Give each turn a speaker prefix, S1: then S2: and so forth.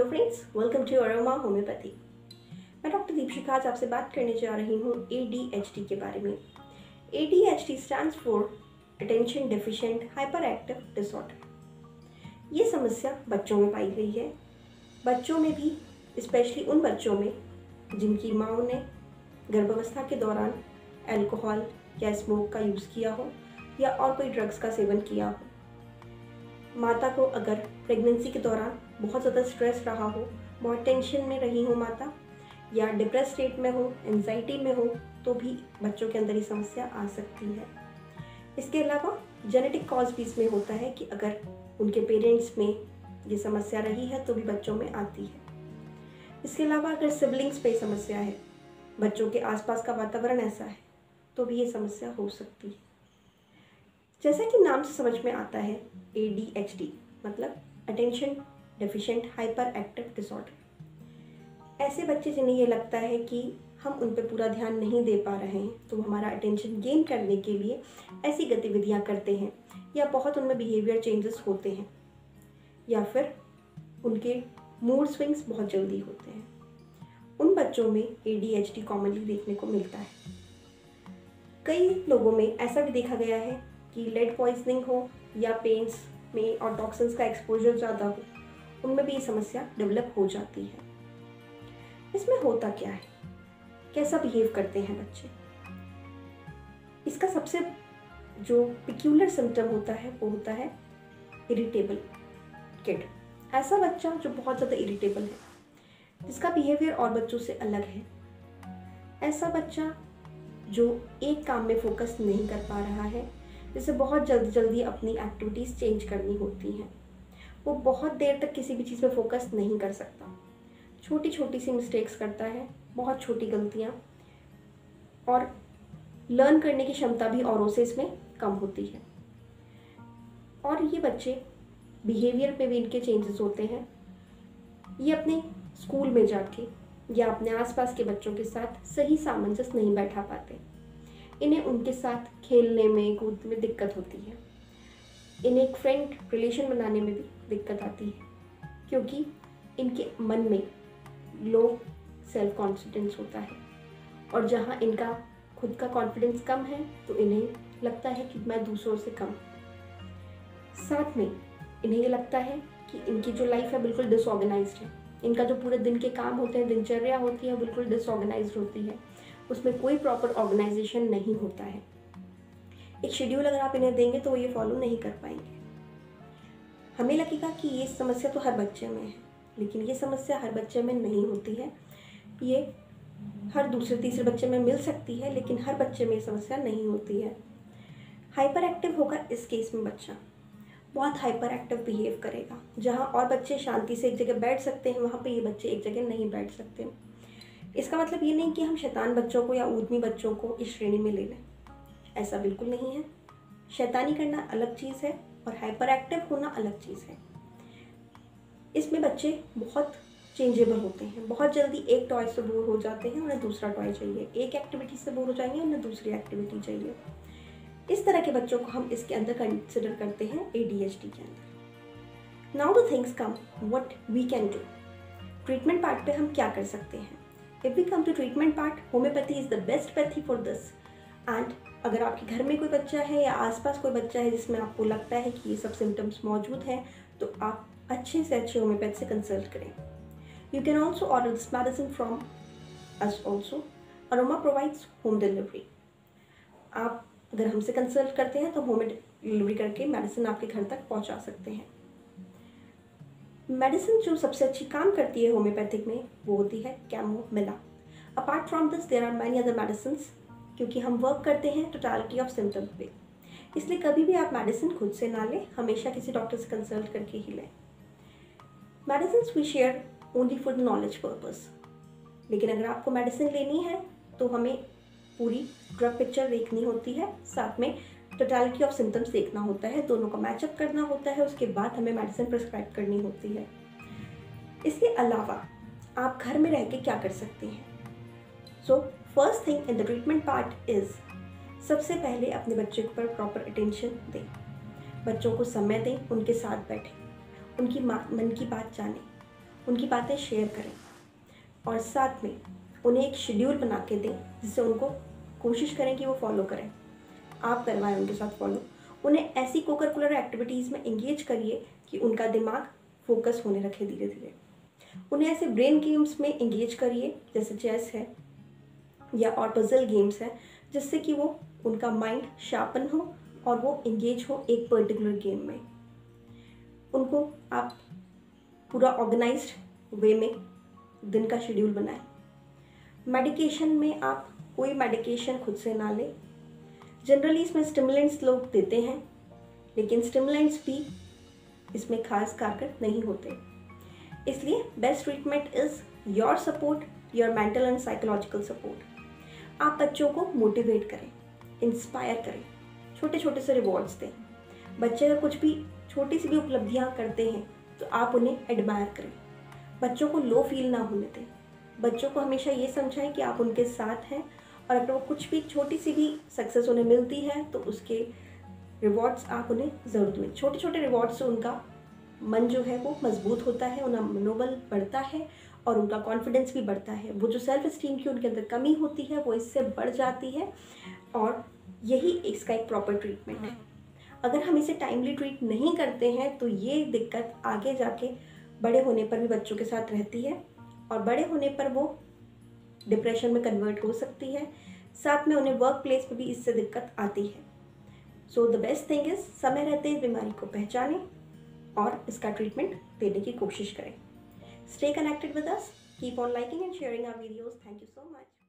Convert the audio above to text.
S1: Hello friends, welcome to Aroma Homeopathy. मैं doctor Deepshikha आज आपसे बात करने जा रही हूँ ADHD के बारे में। ADHD stands for attention deficient hyper active disorder. ये समस्या बच्चों में पाई गई है। बच्चों में भी, स्पेशली उन बच्चों में जिनकी माँओं ने गर्भावस्था के दौरान अल्कोहल या स्मोक का यूज़ किया हो या और कोई ड्रग्स का सेवन किया हो। माता को अगर प्रेगनेंसी के दौरान बहुत ज़्यादा स्ट्रेस रहा हो, बहुत टेंशन में रही हो माता, या डिप्रेस स्टेट में हो, एंजाइटी में हो, तो भी बच्चों के अंदर ये समस्या आ सकती है। इसके अलावा जेनेटिक कॉज भी इसमें होता है कि अगर उनके पेरेंट्स में ये समस्या रही है तो भी बच्चों में आती है। इसके अलावा अगर सिबलिंग्स पे समस्या है, बच्चों के आसपास का वातावरण ऐसा है, तो भी ये समस्या हो सकती है। जैसा कि नाम से समझ में आता है, ADHD मतलब attention deficient hyper active disorder. ऐसे बच्चे जिन्हें ये लगता है कि हम उन पर पूरा ध्यान नहीं दे पा रहे हैं, तो हमारा अटेंशन गेन करने के लिए ऐसी गतिविधियां करते हैं, या बहुत उनमें बिहेवियर चेंजेस होते हैं, या फिर उनके मूड स्विंग्स बहुत जल्दी होते हैं। उन बच्चों में ADHD कॉमनली देखने को मिलता है। कई लोगों में ऐसा भी देखा गया है कि लेड पॉइजनिंग हो या पेन्स में और टॉक्सिन्स का एक्सपोजर ज़्यादा हो, उनमें भी ये समस्या डेवलप हो जाती है। इसमें होता क्या है, कैसा बिहेव करते हैं बच्चे? इसका सबसे जो पिक्यूलर सिम्टम होता है वो होता है इरिटेबल किड। ऐसा बच्चा जो बहुत ज़्यादा इरिटेबल है, जिसका बिहेवियर और बच्चों से अलग है। ऐसा बच्चा जो एक काम में फोकस नहीं कर पा रहा है, जिसे बहुत जल्दी अपनी एक्टिविटीज़ चेंज करनी होती हैं। वो बहुत देर तक किसी भी चीज़ में फोकस नहीं कर सकता, छोटी छोटी सी मिस्टेक्स करता है, बहुत छोटी गलतियाँ, और लर्न करने की क्षमता भी औरों से इसमें कम होती है। और ये बच्चे बिहेवियर पे भी इनके चेंजेस होते हैं। ये अपने स्कूल में जाके या अपने आसपास के बच्चों के साथ सही सामंजस्य नहीं बैठा पाते। इन्हें उनके साथ खेलने में, कूदने में दिक्कत होती है। इन्हें एक फ्रेंड रिलेशन बनाने में भी दिक्कत आती है, क्योंकि इनके मन में लो सेल्फ कॉन्फिडेंस होता है, और जहाँ इनका खुद का कॉन्फिडेंस कम है तो इन्हें लगता है कि मैं दूसरों से कम। साथ में इन्हें ये लगता है कि इनकी जो लाइफ है बिल्कुल डिसऑर्गेनाइज्ड है। इनका जो पूरे दिन के काम होते हैं, दिनचर्या होती है, बिल्कुल डिसऑर्गेनाइज्ड होती है। उसमें कोई प्रॉपर ऑर्गेनाइजेशन नहीं होता है। एक शेड्यूल अगर आप इन्हें देंगे तो वो ये फॉलो नहीं कर पाएंगे। हमें लगेगा कि ये समस्या तो हर बच्चे में है, लेकिन ये समस्या हर बच्चे में नहीं होती है। ये हर दूसरे तीसरे बच्चे में मिल सकती है, लेकिन हर बच्चे में ये समस्या नहीं होती है। हाइपर एक्टिव होगा इस केस में बच्चा बहुत हाइपर एक्टिव बिहेव करेगा। जहाँ और बच्चे शांति से एक जगह बैठ सकते हैं, वहाँ पे ये बच्चे एक जगह नहीं बैठ सकते। इसका मतलब ये नहीं कि हम शैतान बच्चों को या ऊधमी बच्चों को इस श्रेणी में ले लें, ऐसा बिल्कुल नहीं है। शैतानी करना अलग चीज़ है और हाइपर एक्टिव होना अलग चीज़ है। इसमें बच्चे बहुत चेंजेबल होते हैं, बहुत जल्दी एक टॉय से बोर हो जाते हैं, उन्हें दूसरा टॉय चाहिए। एक एक्टिविटी से बोर हो जाएंगे, उन्हें दूसरी एक्टिविटी चाहिए। इस तरह के बच्चों को हम इसके अंदर कंसिडर करते हैं ADHD के अंदर। Now the things come what we can do. Treatment part पे हम क्या कर सकते हैं? If we come to treatment part, homeopathy is the best pathy for this. And अगर आपके घर में कोई बच्चा है या आसपास कोई बच्चा है जिसमें आपको लगता है कि ये सब सिम्टम्स मौजूद हैं, तो आप अच्छे से अच्छे होम्योपैथ से कंसल्ट करें। You can also order this medicine from us also. Aroma provides home delivery. आप अगर हमसे कंसल्ट करते हैं तो होम डिलीवरी करके मेडिसिन आपके घर तक पहुंचा सकते हैं। मेडिसिन जो सबसे अच्छी काम करती है होम्योपैथिक में, वो होती है chamomilla. Apart from this there are many other medicines, क्योंकि हम वर्क करते हैं टोटलिटी ऑफ सिम्टम पे। इसलिए कभी भी आप मेडिसिन खुद से ना लें, हमेशा किसी डॉक्टर से कंसल्ट करके ही लें। Medicines we share only for the knowledge purpose. लेकिन अगर आपको मेडिसिन लेनी है तो हमें पूरी ड्रग पिक्चर देखनी होती है, साथ में टोटलिटी ऑफ सिम्टम्स देखना होता है, दोनों का मैचअप करना होता है, उसके बाद हमें मेडिसिन प्रिस्क्राइब करनी होती है। इसके अलावा आप घर में रह के क्या कर सकते हैं? So first thing in the treatment part is, सबसे पहले अपने बच्चे पर प्रॉपर अटेंशन दें। बच्चों को समय दें, उनके साथ बैठें, उनकी मन की बात जानें, उनकी बातें शेयर करें और साथ में उन्हें एक शेड्यूल बना के दें जिससे उनको कोशिश करें कि वो फॉलो करें। आप करवाएं उनके साथ फॉलो। उन्हें ऐसी को करिकुलर एक्टिविटीज़ में एंगेज करिए कि उनका दिमाग फोकस होने रखे धीरे धीरे। उन्हें ऐसे ब्रेन गेम्स में एंगेज करिए जैसे चेस है या और पजल गेम्स है, जिससे कि वो उनका माइंड शार्पन हो और वो एंगेज हो एक पर्टिकुलर गेम में। उनको आप पूरा ऑर्गेनाइज्ड वे में दिन का शेड्यूल बनाएं। मेडिकेशन में आप कोई मेडिकेशन खुद से ना लें। जनरली इसमें स्टिमुलेंट्स लोग देते हैं, लेकिन स्टिमुलेंट्स भी इसमें खास कारगर नहीं होते। इसलिए best treatment is your support, your mental and psychological support. आप बच्चों को मोटिवेट करें, इंस्पायर करें, छोटे छोटे से रिवॉर्ड्स दें। बच्चे अगर कुछ भी छोटी सी भी उपलब्धियाँ करते हैं तो आप उन्हें एडमायर करें। बच्चों को लो फील ना होने दें। बच्चों को हमेशा ये समझाएं कि आप उनके साथ हैं और अगर वो कुछ भी छोटी सी भी सक्सेस उन्हें मिलती है तो उसके रिवॉर्ड्स आप उन्हें ज़रूर दें। छोटे छोटे रिवॉर्ड्स से उनका मन जो है वो मजबूत होता है, उनका मनोबल बढ़ता है और उनका कॉन्फिडेंस भी बढ़ता है। वो जो सेल्फ इस्टीम की उनके अंदर कमी होती है वो इससे बढ़ जाती है और यही इसका एक प्रॉपर ट्रीटमेंट है। अगर हम इसे टाइमली ट्रीट नहीं करते हैं तो ये दिक्कत आगे जाके बड़े होने पर भी बच्चों के साथ रहती है और बड़े होने पर वो डिप्रेशन में कन्वर्ट हो सकती है। साथ में उन्हें वर्क प्लेस पर भी इससे दिक्कत आती है। So the best thing is समय रहते इस बीमारी को पहचानें और इसका ट्रीटमेंट देने की कोशिश करें। Stay connected with us, keep on liking and sharing our videos. Thank you so much.